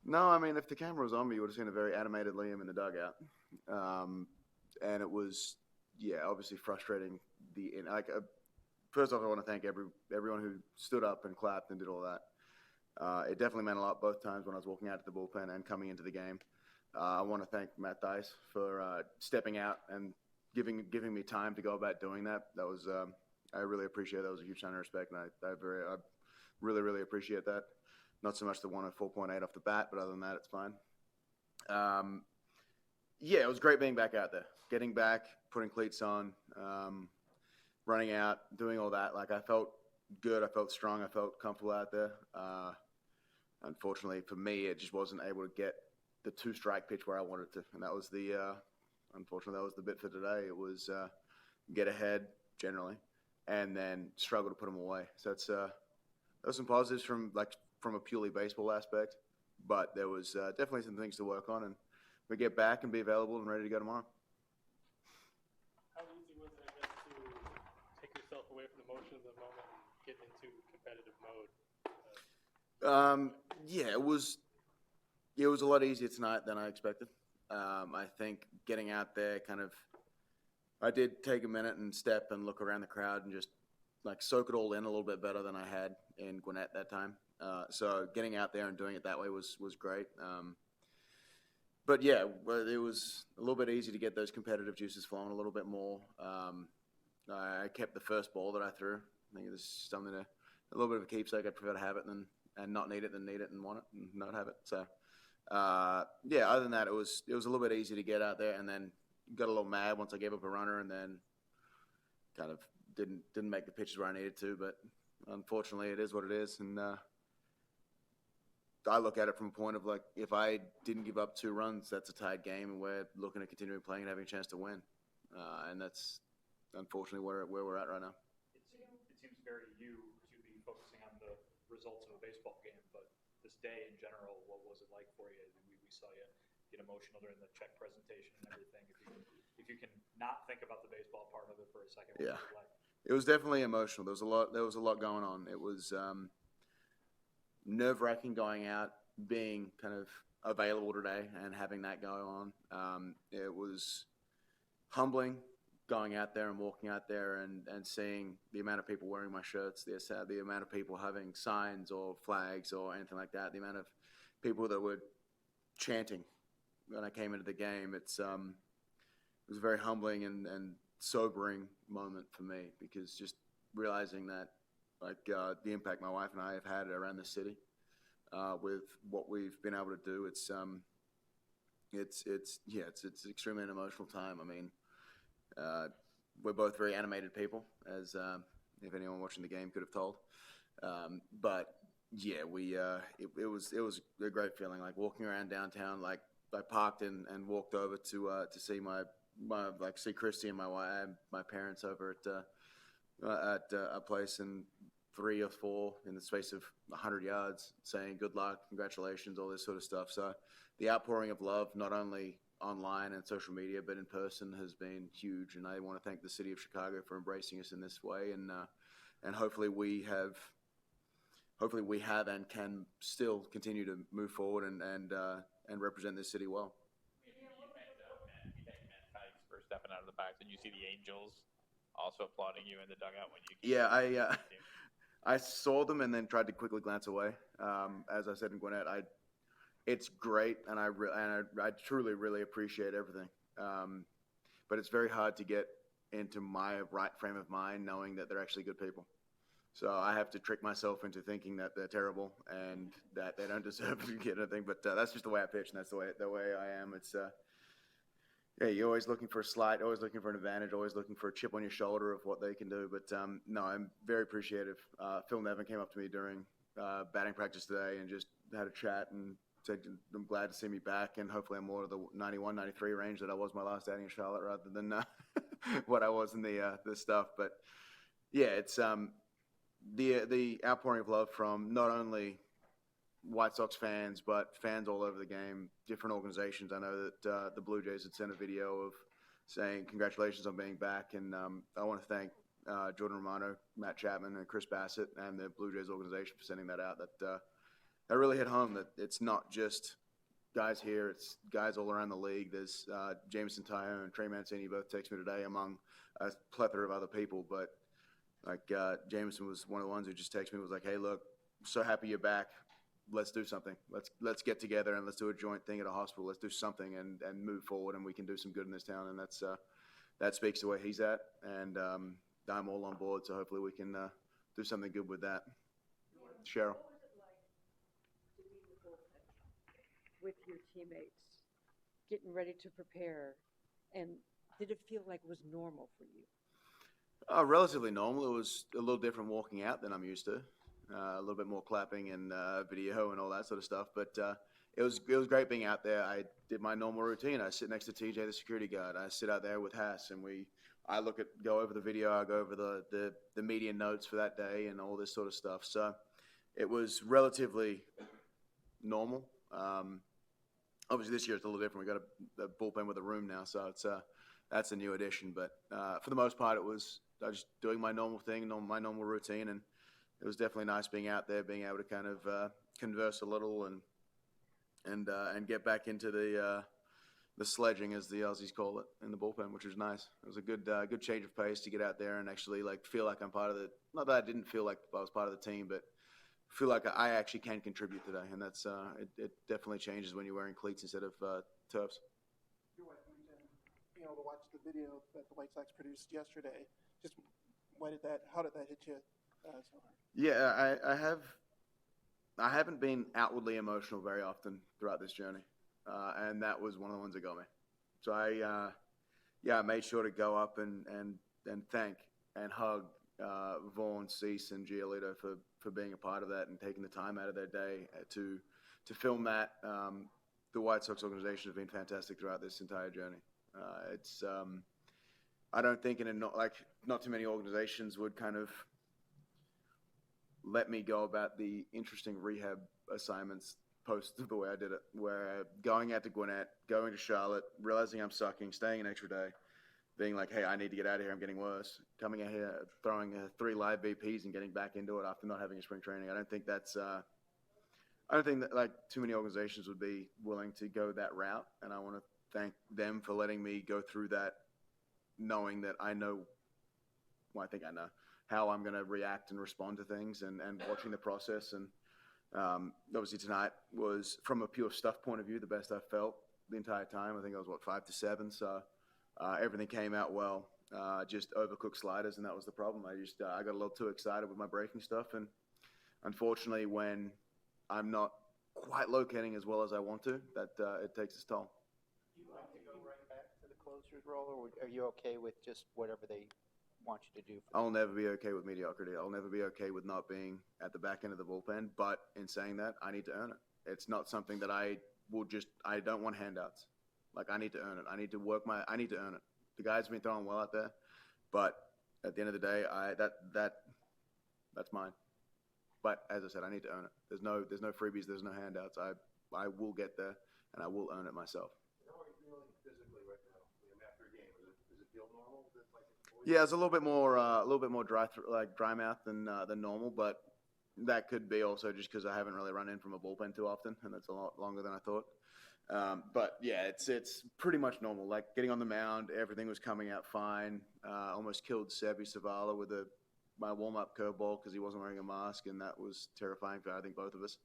No, I mean, if the camera was on me, you would have seen a very animated Liam in the dugout, um, and it was, yeah, obviously frustrating. First off, I want to thank everyone who stood up and clapped and did all that. It definitely meant a lot both times when I was walking out to the bullpen and coming into the game. I want to thank Matt Dice for stepping out and giving me time to go about doing that. That was I really appreciate it. That was a huge sign of respect, and I really appreciate that. Not so much the one at 4.8 off the bat, but other than that, it's fine. Um, yeah, it was great being back out there, getting back, putting cleats on, running out, doing all that. Like I felt good, I felt strong, I felt comfortable out there. Unfortunately for me, it just wasn't able to get the two-strike pitch where I wanted to, and that was unfortunately that was the bit for today. It was get ahead generally, and then struggle to put them away. So there was some positives from a purely baseball aspect, but there was definitely some things to work on, and we get back and be available and ready to go tomorrow. How easy was it, I guess, to take yourself away from the emotion of the moment and get into competitive mode? Yeah, it was. It was a lot easier tonight than I expected. I think getting out there I did take a minute and step and look around the crowd and just like soak it all in a little bit better than I had in Gwinnett that time. So getting out there and doing it that way was great. But yeah, it was a little bit easy to get those competitive juices flowing a little bit more. I kept the first ball that I threw. I think it's something a little bit of a keepsake. I'd prefer to have it and not need it than need it and want it and not have it. So yeah, other than that, it was a little bit easy to get out there, and then got a little mad once I gave up a runner, and then kind of didn't make the pitches where I needed to. But unfortunately, it is what it is, and I look at it from a point of like, if I didn't give up 2 runs, that's a tied game, and we're looking at continuing playing and having a chance to win. And that's unfortunately where we're at right now. It seems very you to be focusing on the results of a baseball game, but this day in general, what was it like for you? We saw you get emotional during the check presentation and everything. If you can not think about the baseball part of it for a second, what Yeah, was it like? it was definitely emotional. There was a lot. There was a lot going on. It was nerve-wracking going out, being kind of available today, and having that go on. It was humbling going out there and walking out there and seeing the amount of people wearing my shirts, the amount of people having signs or flags or anything like that, the amount of people that were chanting when I came into the game. It was a very humbling and sobering moment for me, because just realizing that the impact my wife and I have had around the city with what we've been able to do, it's extremely an emotional time. I mean, we're both very animated people, as if anyone watching the game could have told. But yeah, it was a great feeling, like walking around downtown. Like I parked and walked over to see see Christy and my parents over at a place, and 3 or 4 in the space of 100 yards, saying good luck, congratulations, all this sort of stuff. So the outpouring of love, not only online and social media, but in person, has been huge. And I want to thank the city of Chicago for embracing us in this way. And hopefully we have and can still continue to move forward and represent this city well. You thank Matt Fikes for stepping out of the box, and you see the Angels also applauding you in the dugout when you came Yeah, in. I saw them and then tried to quickly glance away. As I said in Gwinnett, it's great, and I truly really appreciate everything. But it's very hard to get into my right frame of mind knowing that they're actually good people. So I have to trick myself into thinking that they're terrible and that they don't deserve to get anything. But that's just the way I pitch, and that's the way I am. It's yeah, you're always looking for a slight, always looking for an advantage, always looking for a chip on your shoulder of what they can do. But no, I'm very appreciative. Phil Nevin came up to me during batting practice today and just had a chat and said, I'm glad to see me back, and hopefully I'm more of the 91, 93 range that I was my last outing in Charlotte, rather than what I was in the stuff. But yeah, it's the outpouring of love from not only White Sox fans, but fans all over the game, different organizations. I know that the Blue Jays had sent a video of saying congratulations on being back, and I want to thank Jordan Romano, Matt Chapman, and Chris Bassett, and the Blue Jays organization for sending that out. that really hit home that it's not just guys here, it's guys all around the league. There's Jameson Tyone and Trey Mancini both text me today, among a plethora of other people. But like Jameson was one of the ones who just texted me, was like, "Hey, look, so happy you're back. Let's do something. Let's get together and let's do a joint thing at a hospital. Let's do something and move forward, and we can do some good in this town." And that speaks to where he's at, and I'm all on board. So hopefully we can do something good with that. Cheryl. What was it like to be in the bullpen with your teammates, getting ready to prepare, and did it feel like it was normal for you? Relatively normal. It was a little different walking out than I'm used to. A little bit more clapping and video and all that sort of stuff. But it was great being out there. I did my normal routine. I sit next to TJ, the security guard. I sit out there with Haas, and I go over the video. I go over the media notes for that day and all this sort of stuff. So it was relatively normal. Obviously, this year it's a little different. We got a bullpen with a room now, so that's a new addition. But for the most part, I was just doing my normal thing, my normal routine, and it was definitely nice being out there, being able to kind of converse a little and get back into the sledging, as the Aussies call it, in the bullpen, which was nice. It was a good change of pace to get out there and actually like feel like I'm part of the. Not that I didn't feel like I was part of the team, but feel like I actually can contribute today, and that's it definitely changes when you're wearing cleats instead of turfs. Your wife mentioned, to watch the video that the White Sox produced yesterday. Just how did that hit you so hard? Yeah, I haven't been outwardly emotional very often throughout this journey, and that was one of the ones that got me. So I made sure to go up and thank and hug Vaughn, Cease, and Giolito for being a part of that and taking the time out of their day to film that. The White Sox organization has been fantastic throughout this entire journey. It's I don't think not too many organizations would kind of let me go about the interesting rehab assignments post the way I did it, where going out to Gwinnett, going to Charlotte, realizing I'm sucking, staying an extra day, being like, hey, I need to get out of here, I'm getting worse, coming out here, throwing 3 live VPs and getting back into it after not having a spring training. I don't think that like too many organizations would be willing to go that route, and I want to thank them for letting me go through that, knowing that I think I know how I'm going to react and respond to things, and watching the process. And obviously tonight was, from a pure stuff point of view, the best I've felt the entire time. I think I was 5-7, so everything came out well. Just overcooked sliders, and that was the problem. I got a little too excited with my breaking stuff, and unfortunately, when I'm not quite locating as well as I want to, that it takes its toll. Do you like to go right back to the closer's role, or are you okay with just whatever they want you to do? I'll never be okay with mediocrity. I'll never be okay with not being at the back end of the bullpen. But in saying that, I need to earn it. It's not something that I don't want handouts. Like, I need to earn it. I need to earn it. The guys have been throwing well out there, but at the end of the day, that's mine. But as I said, I need to earn it. There's no freebies. There's no handouts. I will get there, and I will earn it myself. How are you feeling physically right now? After a game, does it feel normal? Yeah, it's a little bit more dry mouth than normal, but that could be also just because I haven't really run in from a bullpen too often, and that's a lot longer than I thought. But yeah, it's pretty much normal. Like, getting on the mound, everything was coming out fine. Almost killed Sebi Savala with my warm-up curveball because he wasn't wearing a mask, and that was terrifying for, I think, both of us.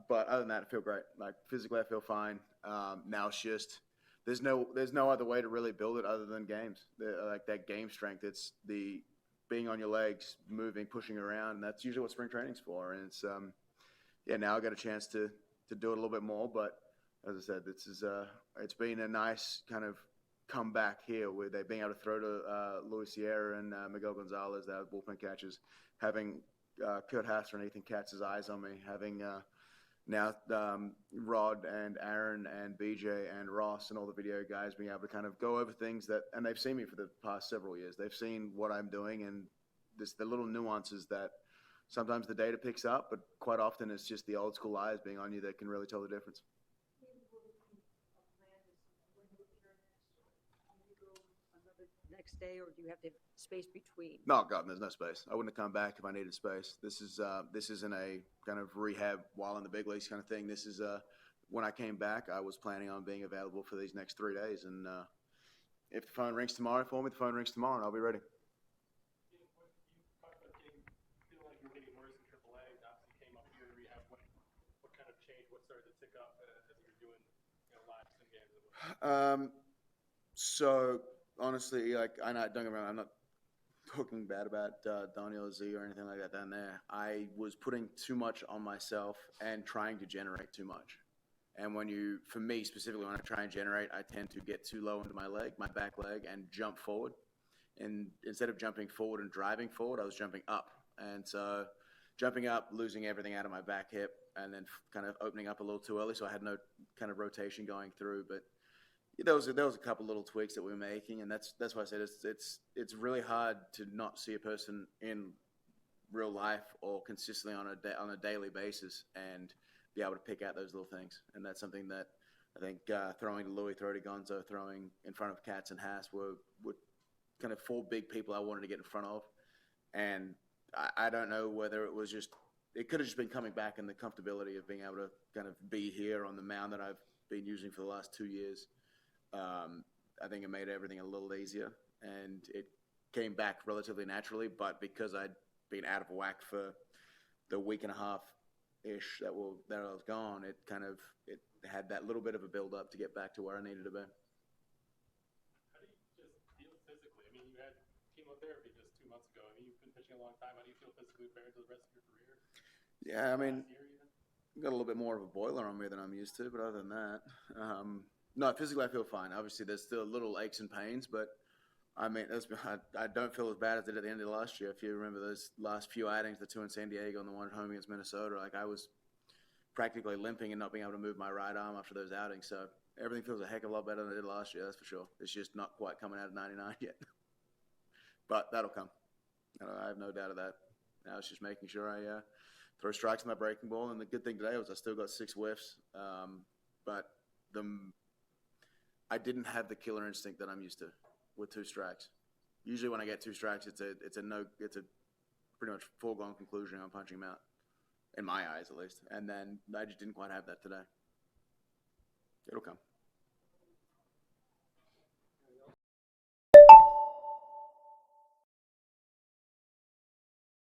But other than that, I feel great. Like, physically, I feel fine. Now it's just there's no other way to really build it other than games. Like, that game strength. It's the being on your legs, moving, pushing around. And that's usually what spring training's for. And it's now I got a chance to do it a little bit more. But as I said, it's been a nice kind of comeback here, where they're being able to throw to Luis Sierra and Miguel Gonzalez, their bullpen catchers, having Kurt Hasser and Ethan Katz's eyes on me, having now Rod and Aaron and BJ and Ross and all the video guys being able to kind of go over things and they've seen me for the past several years. They've seen what I'm doing, and the little nuances that sometimes the data picks up, but quite often it's just the old school eyes being on you that can really tell the difference. next day, or do you have to have space between? No, God, there's no space. I wouldn't have come back if I needed space. This isn't a kind of rehab while in the big leagues kind of thing. This is when I came back, I was planning on being available for these next 3 days, and if the phone rings tomorrow for me, the phone rings tomorrow, and I'll be ready. You talked about feeling like you were getting worse in AAA. Obviously, came up here to rehab. What kind of change? What started to tick up as you were doing, live sim games? So honestly, like don't get me wrong, I'm not talking bad about Daniel Z or anything like that down there. I was putting too much on myself and trying to generate too much. And for me specifically, when I try and generate, I tend to get too low into my back leg, and jump forward. And instead of jumping forward and driving forward, I was jumping up. And so jumping up, losing everything out of my back hip, and then kind of opening up a little too early, so I had no kind of rotation going through. But there was a couple little tweaks that we were making, and that's why I said it's really hard to not see a person in real life or consistently on a daily basis and be able to pick out those little things. And that's something that I think throwing to Louis, throwing to Gonzo, throwing in front of Katz and Haas were kind of 4 big people I wanted to get in front of. And I don't know whether it could have just been coming back and the comfortability of being able to kind of be here on the mound that I've been using for the last 2 years. I think it made everything a little easier, and it came back relatively naturally. But because I'd been out of whack for the week and a half ish that I was gone, it had that little bit of a build up to get back to where I needed to be. How do you just feel physically? I mean, you had chemotherapy just 2 months ago. I mean, you've been pitching a long time. How do you feel physically compared to the rest of your career? Yeah, I mean, Last year even? I've got a little bit more of a boiler on me than I'm used to, but other than that, no, physically I feel fine. Obviously, there's still little aches and pains, but I mean, I don't feel as bad as I did at the end of last year. If you remember those last few outings, the 2 in San Diego and the 1 at home against Minnesota, like I was practically limping and not being able to move my right arm after those outings. So everything feels a heck of a lot better than it did last year, that's for sure. It's just not quite coming out of 99 yet. But that'll come. I have no doubt of that. Now it's just making sure I throw strikes in my breaking ball. And the good thing today was I still got 6 whiffs. But I didn't have the killer instinct that I'm used to with 2 strikes. Usually when I get 2 strikes, it's a pretty much foregone conclusion. I'm punching him out, in my eyes at least. And then I just didn't quite have that today. It'll come.